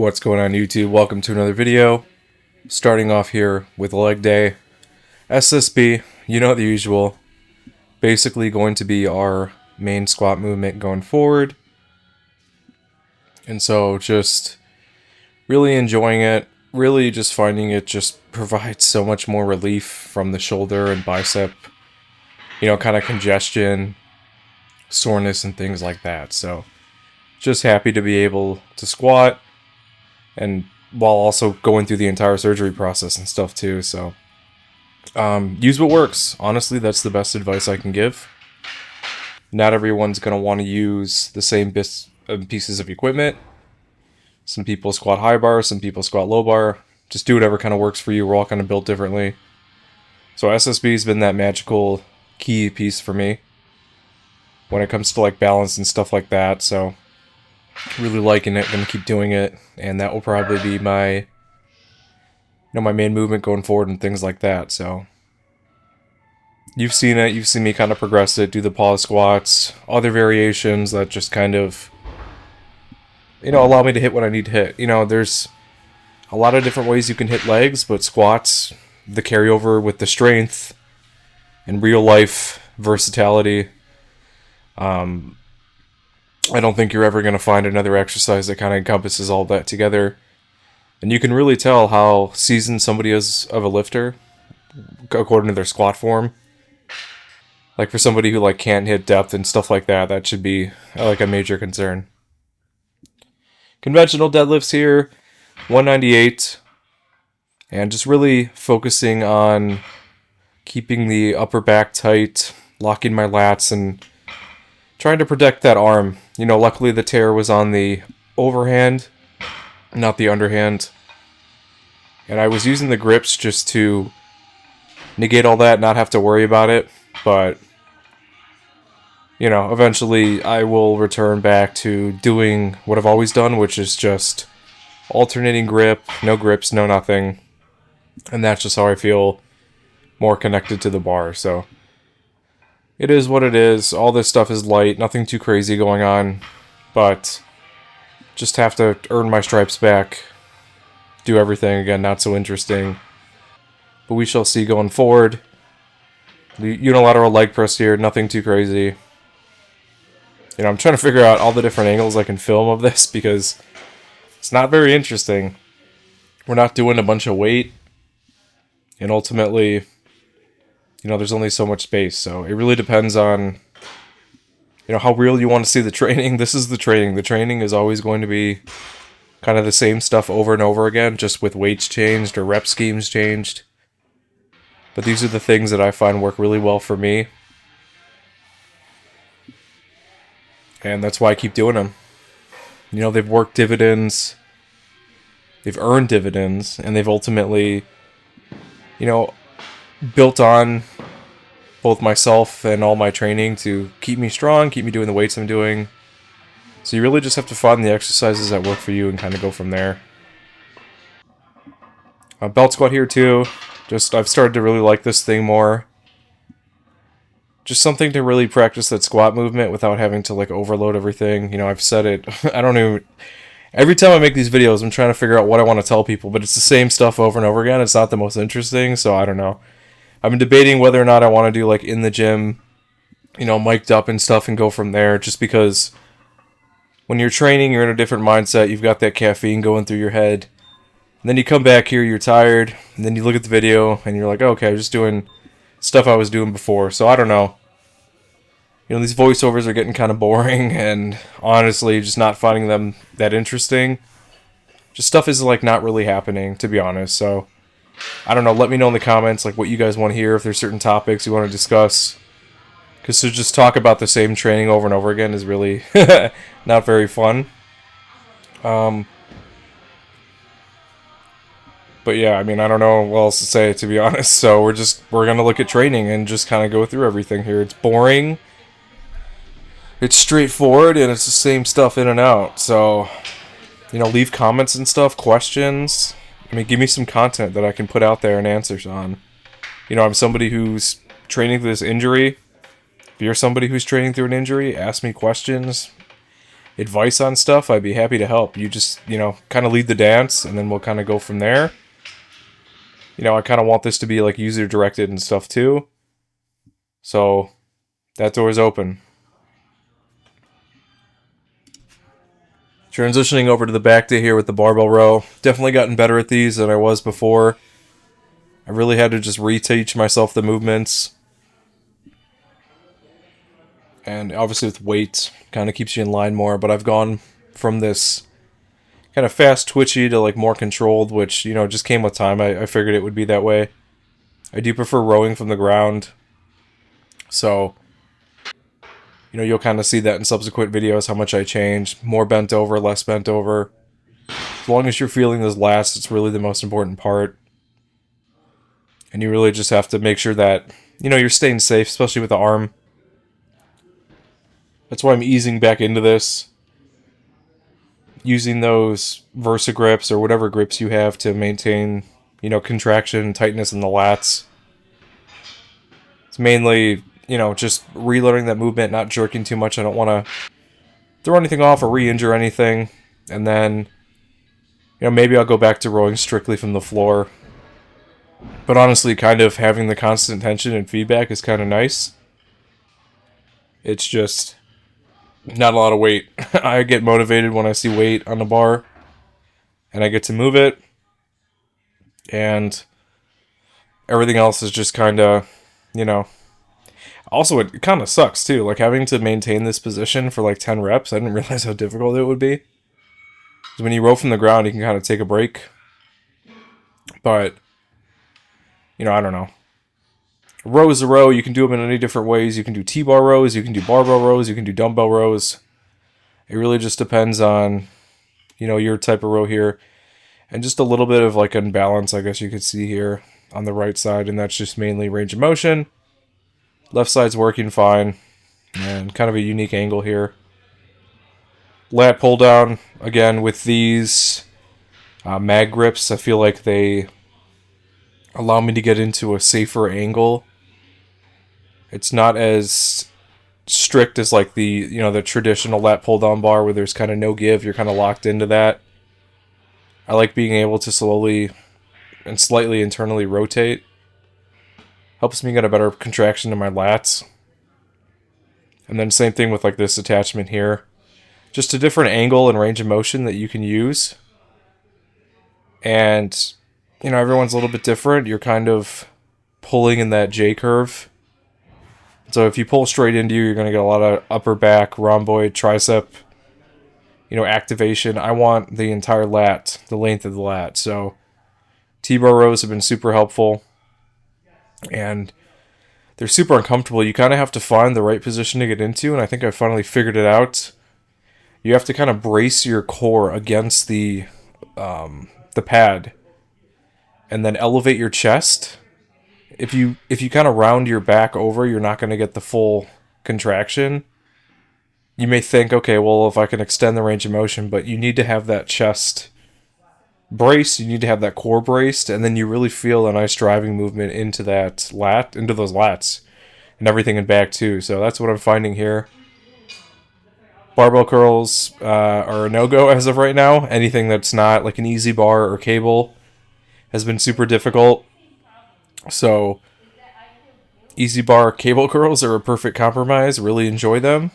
What's going on YouTube? Welcome to another video. Starting off here with leg day. SSB, you know the usual. Basically going to be our main squat movement going forward. And so just really enjoying it. Really just finding it just provides so much more relief from the shoulder and bicep. Kind of congestion, soreness and things like that. So just happy to be able to squat. And while also going through the entire surgery process and stuff too, so use what works. Honestly, that's the best advice I can give. Not everyone's going to want to use the same pieces of equipment. Some people squat high bar, some people squat low bar. Just do whatever kind of works for you. We're all kind of built differently. So SSB's been that magical key piece for me when it comes to like balance and stuff like that, so really liking it, gonna keep doing it, and that will probably be my my main movement going forward and things like that. So you've seen it, you've seen me kind of progress it, do the pause squats, other variations that just kind of allow me to hit what I need to hit. There's a lot of different ways you can hit legs, but squats, the carryover with the strength and real life versatility, I don't think you're ever going to find another exercise that kind of encompasses all that together. And you can really tell how seasoned somebody is of a lifter according to their squat form. Like for somebody who like can't hit depth and stuff like that, that should be like a major concern. Conventional deadlifts here, 198. And just really focusing on keeping the upper back tight, locking my lats, and trying to protect that arm. Luckily the tear was on the overhand, not the underhand. And I was using the grips just to negate all that, not have to worry about it. But, eventually I will return back to doing what I've always done, which is just alternating grip, no grips, no nothing. And that's just how I feel more connected to the bar, so it is what it is. All this stuff is light, nothing too crazy going on, but just have to earn my stripes back, do everything again, not so interesting. But we shall see going forward. The unilateral leg press here, nothing too crazy. I'm trying to figure out all the different angles I can film of this because it's not very interesting. We're not doing a bunch of weight, and ultimately there's only so much space, so it really depends on, how real you want to see the training. This is the training. The training is always going to be kind of the same stuff over and over again, just with weights changed or rep schemes changed. But these are the things that I find work really well for me. And that's why I keep doing them. They've worked dividends, they've earned dividends, and they've ultimately, built on both myself and all my training to keep me strong, keep me doing the weights I'm doing. So you really just have to find the exercises that work for you and kind of go from there. Belt squat here too. I've started to really like this thing more. Just something to really practice that squat movement without having to like overload everything. I've said it. Every time I make these videos, I'm trying to figure out what I want to tell people, but it's the same stuff over and over again. It's not the most interesting, so I don't know. I've been debating whether or not I want to do like in the gym, mic'd up and stuff and go from there, just because when you're training, you're in a different mindset. You've got that caffeine going through your head. And then you come back here, you're tired, and then you look at the video and you're like, okay, I'm just doing stuff I was doing before. So I don't know. These voiceovers are getting kind of boring, and honestly, just not finding them that interesting. Just stuff is like not really happening, to be honest. So I don't know, let me know in the comments like what you guys want to hear, if there's certain topics you want to discuss. Because to just talk about the same training over and over again is really not very fun. But yeah, I don't know what else to say, to be honest. So we're going to look at training and just kind of go through everything here. It's boring, it's straightforward, and it's the same stuff in and out. So, leave comments and stuff, questions. Give me some content that I can put out there and answers on. I'm somebody who's training through this injury. If you're somebody who's training through an injury, ask me questions. advice on stuff, I'd be happy to help. You just, kind of lead the dance, and then we'll kind of go from there. I kind of want this to be like user directed and stuff too. So that door is open. Transitioning over to the back day here with the barbell row. Definitely gotten better at these than I was before. I really had to just reteach myself the movements. And obviously with weight, kind of keeps you in line more. But I've gone from this kind of fast twitchy to like more controlled, which, just came with time. I figured it would be that way. I do prefer rowing from the ground. So, you'll kind of see that in subsequent videos, how much I change. More bent over, less bent over. As long as you're feeling those lats, it's really the most important part. And you really just have to make sure that, you're staying safe, especially with the arm. That's why I'm easing back into this. Using those Versa grips or whatever grips you have to maintain, contraction and tightness in the lats. It's mainly, just relearning that movement, not jerking too much. I don't want to throw anything off or re-injure anything. And then, maybe I'll go back to rowing strictly from the floor. But honestly, kind of having the constant tension and feedback is kind of nice. It's just not a lot of weight. I get motivated when I see weight on the bar. And I get to move it. And everything else is just kind of, Also, it kind of sucks, too. Like, having to maintain this position for, like, 10 reps, I didn't realize how difficult it would be. Because when you row from the ground, you can kind of take a break. But, I don't know. A row is a row. You can do them in any different ways. You can do T-bar rows. You can do barbell rows. You can do dumbbell rows. It really just depends on, your type of row here. And just a little bit of, like, imbalance, I guess you could see here on the right side. And that's just mainly range of motion. Left side's working fine, and kind of a unique angle here. Lat pull down, again, with these mag grips, I feel like they allow me to get into a safer angle. It's not as strict as like the, the traditional lat pull down bar where there's kind of no give, you're kind of locked into that. I like being able to slowly and slightly internally rotate. Helps me get a better contraction in my lats. And then same thing with like this attachment here. Just a different angle and range of motion that you can use. And, everyone's a little bit different. You're kind of pulling in that J curve. So if you pull straight into you, you're going to get a lot of upper back, rhomboid, tricep, activation. I want the entire lat, the length of the lat. So T-bar rows have been super helpful. And they're super uncomfortable. You kind of have to find the right position to get into, and I think I finally figured it out. You have to kind of brace your core against the pad, and then elevate your chest. If you kind of round your back over, you're not going to get the full contraction. You may think, okay, well, if I can extend the range of motion, but you need to have that chest braced, you need to have that core braced, and then you really feel a nice driving movement into that lat, into those lats, and everything in back too. So that's what I'm finding here. Barbell curls are a no-go as of right now. Anything that's not like an easy bar or cable has been super difficult. So easy bar cable curls are a perfect compromise. Really enjoy them.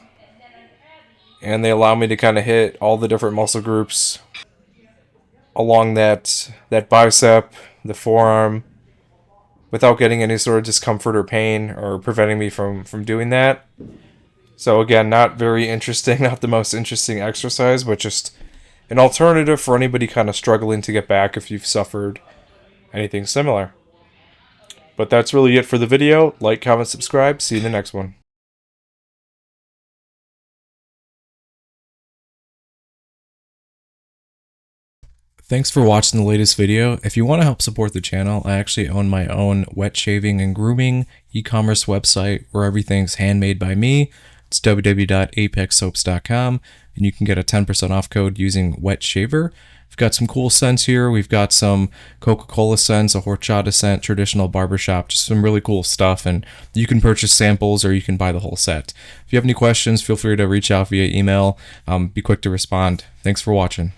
And they allow me to kind of hit all the different muscle groups along that bicep, the forearm, without getting any sort of discomfort or pain or preventing me from doing that. So again, not very interesting, not the most interesting exercise, but just an alternative for anybody kind of struggling to get back if you've suffered anything similar. But that's really it for the video. Like, comment, subscribe. See you in the next one. Thanks for watching the latest video. If you want to help support the channel, I actually own my own wet shaving and grooming e-commerce website where everything's handmade by me. It's www.apexsoaps.com, and you can get a 10% off code using wet shaver. We've got some cool scents here. We've got some Coca-Cola scents, a horchata scent, traditional barbershop, just some really cool stuff. And you can purchase samples or you can buy the whole set. If you have any questions, feel free to reach out via email. Be quick to respond. Thanks for watching.